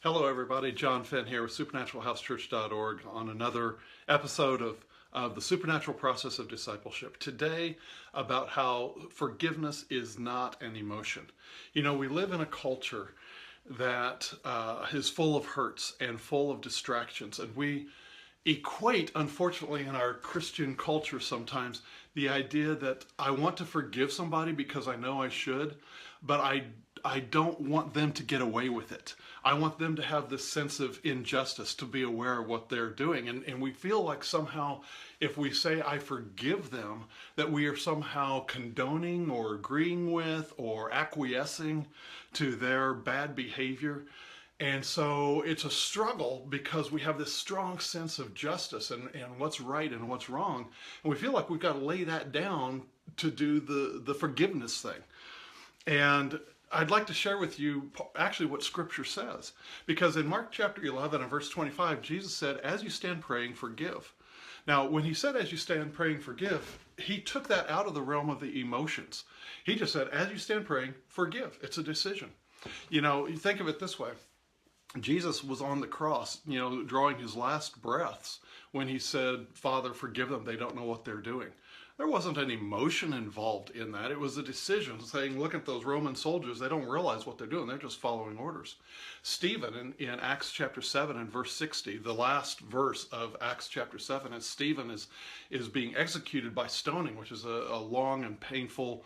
Hello everybody, John Fenn here with supernaturalhousechurch.org on another episode of the supernatural process of discipleship. Today about how forgiveness is not an emotion. You know, we live in a culture that is full of hurts and full of distractions, and we equate, unfortunately, in our Christian culture sometimes, the idea that I want to forgive somebody because I know I should, but I don't want them to get away with it. I want them to have this sense of injustice, to be aware of what they're doing. And we feel like somehow if we say I forgive them, that we are somehow condoning or agreeing with or acquiescing to their bad behavior. And so it's a struggle because we have this strong sense of justice and what's right and what's wrong. And we feel like we've got to lay that down to do the forgiveness thing. And I'd like to share with you actually what Scripture says. Because in Mark chapter 11 and verse 25, Jesus said, as you stand praying, forgive. Now, when he said, as you stand praying, forgive, he took that out of the realm of the emotions. He just said, as you stand praying, forgive. It's a decision. You know, you think of it this way. Jesus was on the cross, you know, drawing his last breaths when he said, Father, forgive them. They don't know what they're doing. There wasn't an emotion involved in that. It was a decision saying, look at those Roman soldiers. They don't realize what they're doing. They're just following orders. Stephen in Acts chapter 7 and verse 60, the last verse of Acts chapter 7, as Stephen is being executed by stoning, which is a long and painful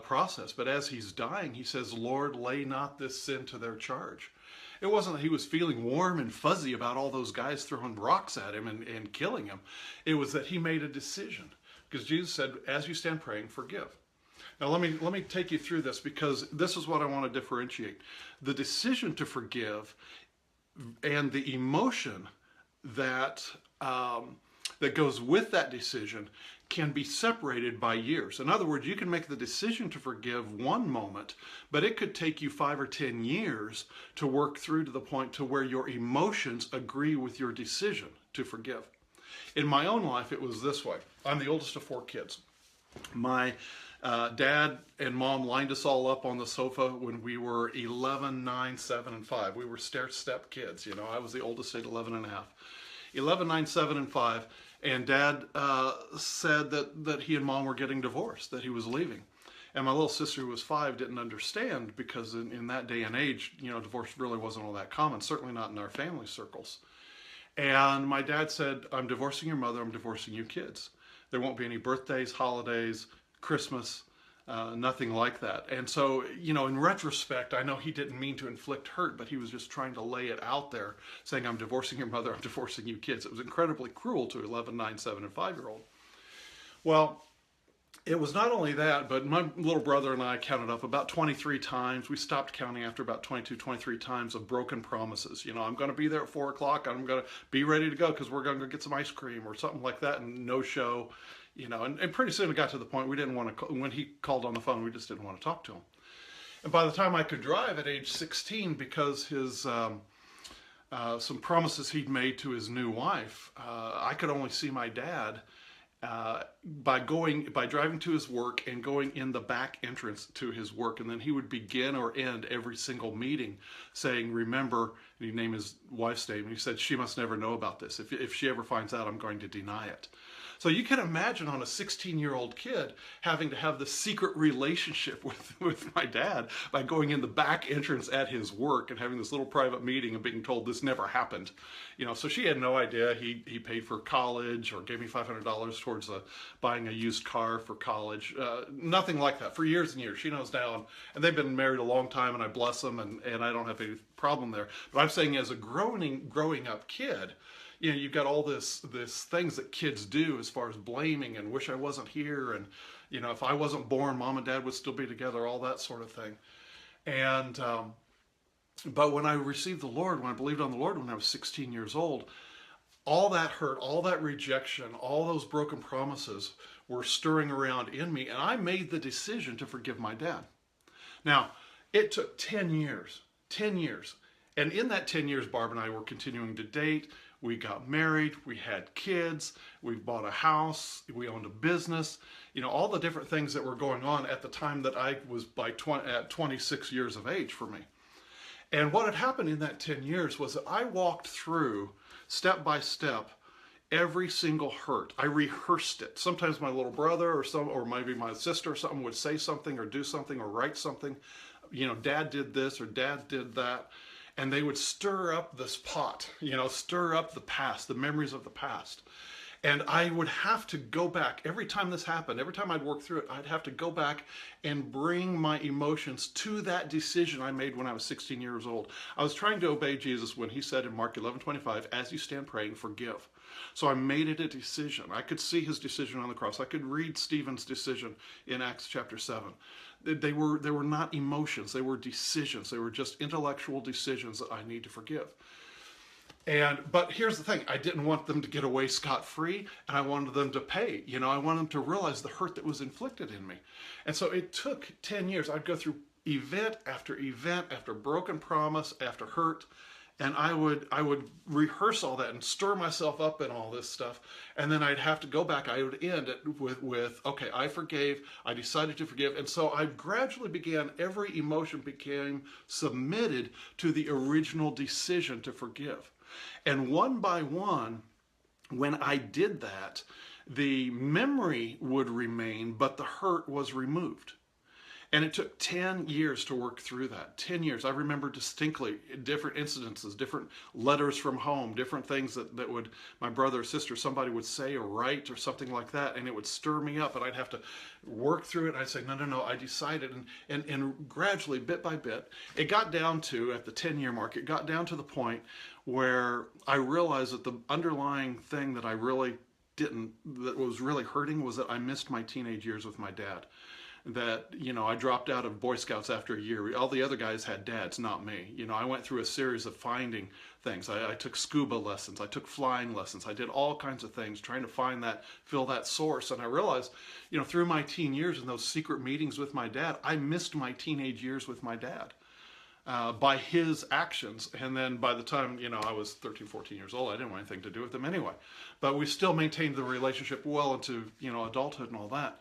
process. But as he's dying, he says, Lord, lay not this sin to their charge. It wasn't that he was feeling warm and fuzzy about all those guys throwing rocks at him and killing him. It was that he made a decision. Because Jesus said, as you stand praying, forgive. Now let me take you through this, because this is what I want to differentiate. The decision to forgive and the emotion that goes with that decision can be separated by years. In other words, you can make the decision to forgive one moment, but it could take you 5 or 10 years to work through to the point to where your emotions agree with your decision to forgive. In my own life, it was this way. I'm the oldest of 4 kids. My dad and mom lined us all up on the sofa when we were 11, 9, 7, and 5. We were stair-step kids. You know, I was the oldest at 11 and a half. 11, 9, 7, and 5. And Dad said that he and Mom were getting divorced, that he was leaving. And my little sister, who was 5, didn't understand, because in that day and age, you know, divorce really wasn't all that common, certainly not in our family circles. And my dad said, I'm divorcing your mother, I'm divorcing you kids. There won't be any birthdays, holidays, Christmas, nothing like that. And so, you know, in retrospect, I know he didn't mean to inflict hurt, but he was just trying to lay it out there, saying, I'm divorcing your mother, I'm divorcing you kids. It was incredibly cruel to 11, 9, 7, and 5-year-old. Well, it was not only that, but my little brother and I counted up about 23 times. We stopped counting after about 22, 23 times of broken promises. You know, I'm going to be there at 4 o'clock. I'm going to be ready to go because we're going to go get some ice cream or something like that, and no show. You know, and pretty soon it got to the point we didn't want to, when he called on the phone, we just didn't want to talk to him. And by the time I could drive at age 16, because his some promises he'd made to his new wife, I could only see my dad by driving to his work and going in the back entrance to his work. And then he would begin or end every single meeting saying, remember, and he'd name his wife's name, and he said, she must never know about this. If she ever finds out, I'm going to deny it. So you can imagine on a 16-year-old kid having to have the secret relationship with my dad by going in the back entrance at his work and having this little private meeting and being told this never happened. You know, so she had no idea he paid for college or gave me $500 towards buying a used car for college. Nothing like that for years and years. She knows now, and they've been married a long time, and I bless them, and I don't have any problem there. But I'm saying as a growing up kid, you know, you've got all this things that kids do as far as blaming and wish I wasn't here, and you know, if I wasn't born, Mom and Dad would still be together, all that sort of thing. And but when I received the Lord, when I believed on the Lord when I was 16 years old, all that hurt, all that rejection, all those broken promises were stirring around in me, and I made the decision to forgive my dad. Now, it took 10 years, 10 years. And in that 10 years, Barb and I were continuing to date. We got married, we had kids, we bought a house, we owned a business, you know, all the different things that were going on at the time that I was at 26 years of age for me. And what had happened in that 10 years was that I walked through, step by step, every single hurt. I rehearsed it. Sometimes my little brother or maybe my sister or something would say something or do something or write something. You know, Dad did this or Dad did that. And they would stir up this pot, you know, stir up the past, the memories of the past. And I would have to go back every time this happened, every time I'd work through it, I'd have to go back and bring my emotions to that decision I made when I was 16 years old. I was trying to obey Jesus when he said in Mark 11:25, as you stand praying, forgive. So I made it a decision. I could see his decision on the cross. I could read Stephen's decision in Acts chapter 7. They were not emotions, they were decisions. They were just intellectual decisions that I need to forgive. But here's the thing, I didn't want them to get away scot-free, and I wanted them to pay. You know, I wanted them to realize the hurt that was inflicted in me. And so it took 10 years. I'd go through event after broken promise, after hurt, and I would rehearse all that and stir myself up in all this stuff, and then I'd have to go back. I would end it with okay, I forgave, I decided to forgive, and so I gradually began, every emotion became submitted to the original decision to forgive. And one by one, when I did that, the memory would remain, but the hurt was removed. And it took 10 years to work through that. 10 years. I remember distinctly different incidences, different letters from home, different things that would, my brother or sister, somebody would say or write or something like that, and it would stir me up, and I'd have to work through it, and I'd say, no, I decided, and gradually, bit by bit, it got down to, at the 10-year mark, it got down to the point where I realized that the underlying thing that that was really hurting was that I missed my teenage years with my dad. That, you know, I dropped out of Boy Scouts after a year. All the other guys had dads, not me. You know, I went through a series of finding things. I took scuba lessons. I took flying lessons. I did all kinds of things trying to find that, fill that source. And I realized, you know, through my teen years and those secret meetings with my dad, I missed my teenage years with my dad by his actions. And then by the time, you know, I was 13, 14 years old, I didn't want anything to do with him anyway. But we still maintained the relationship well into, you know, adulthood and all that.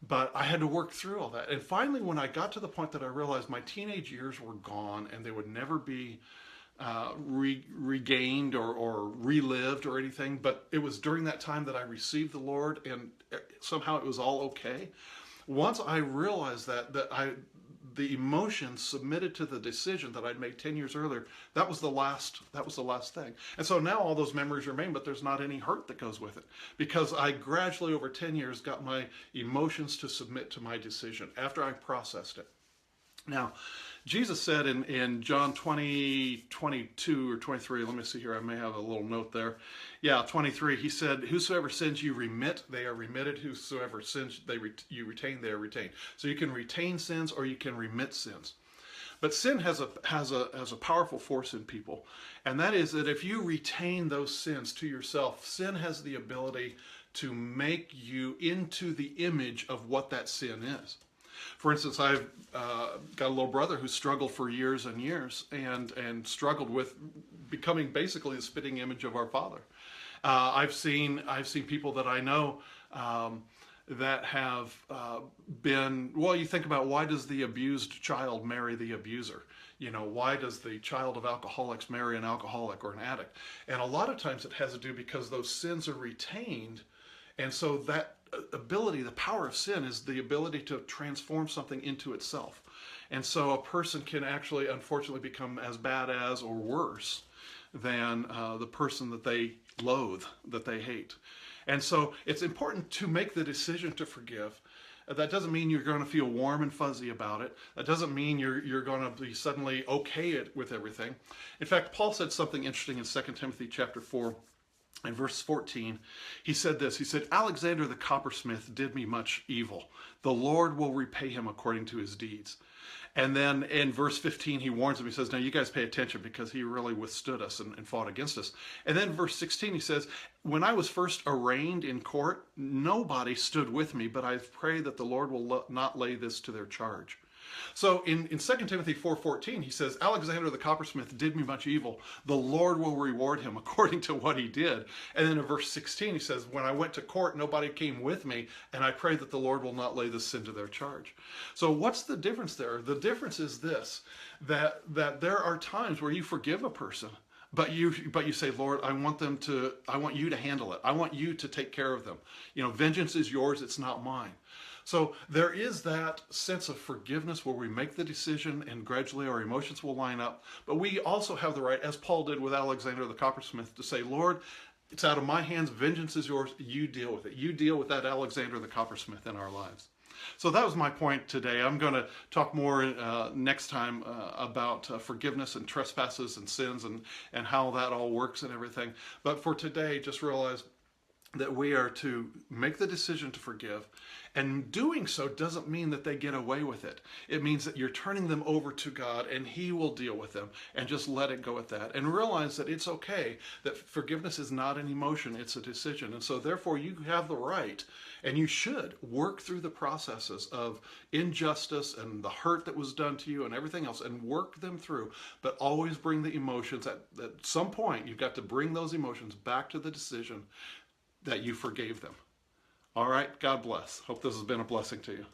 But I had to work through all that. And finally, when I got to the point that I realized my teenage years were gone and they would never be regained or relived or anything, but it was during that time that I received the Lord and somehow it was all okay. Once I realized the emotions submitted to the decision that I'd made 10 years earlier, that was the last thing. And so now all those memories remain, but there's not any hurt that goes with it, because I gradually over 10 years got my emotions to submit to my decision after I processed it. Now, Jesus said in John 20:22 or 23, let me see here, I may have a little note there. Yeah, 23, he said, whosoever sins you remit, they are remitted. Whosoever sins you retain, they are retained. So you can retain sins or you can remit sins. But sin has a powerful force in people. And that is that if you retain those sins to yourself, sin has the ability to make you into the image of what that sin is. For instance, I've got a little brother who struggled for years and years and struggled with becoming basically the spitting image of our Father. I've seen people that I know that have been, well, you think about, why does the abused child marry the abuser? You know, why does the child of alcoholics marry an alcoholic or an addict? And a lot of times it has to do because those sins are retained, and so that ability, the power of sin, is the ability to transform something into itself. And so a person can actually, unfortunately, become as bad as or worse than the person that they loathe, that they hate. And so it's important to make the decision to forgive. That doesn't mean you're going to feel warm and fuzzy about it. That doesn't mean you're going to be suddenly okay with everything. In fact, Paul said something interesting in 2 Timothy chapter 4. In verse 14, he said this. He said, Alexander the coppersmith did me much evil. The Lord will repay him according to his deeds. And then in verse 15, he warns him. He says, now you guys pay attention, because he really withstood us and fought against us. And then verse 16, he says, when I was first arraigned in court, nobody stood with me, but I pray that the Lord will not lay this to their charge. So in 2 Timothy 4:14, he says, Alexander the coppersmith did me much evil. The Lord will reward him according to what he did. And then in verse 16, he says, when I went to court, nobody came with me, and I pray that the Lord will not lay this sin to their charge. So what's the difference there? The difference is this, that there are times where you forgive a person, but you say, Lord, I want you to handle it. I want you to take care of them. Vengeance is yours, it's not mine. So there is that sense of forgiveness where we make the decision and gradually our emotions will line up. But we also have the right, as Paul did with Alexander the coppersmith, to say, Lord, it's out of my hands, vengeance is yours, you deal with it. You deal with that Alexander the coppersmith in our lives. So that was my point today. I'm going to talk more next time about forgiveness and trespasses and sins and how that all works and everything. But for today, just realize that we are to make the decision to forgive, and doing so doesn't mean that they get away with it. It means that you're turning them over to God and He will deal with them, and just let it go at that. And realize that it's okay, that forgiveness is not an emotion, it's a decision. And so therefore you have the right, and you should work through the processes of injustice and the hurt that was done to you and everything else, and work them through, but always bring the emotions. At some point, you've got to bring those emotions back to the decision that you forgave them. All right, God bless. Hope this has been a blessing to you.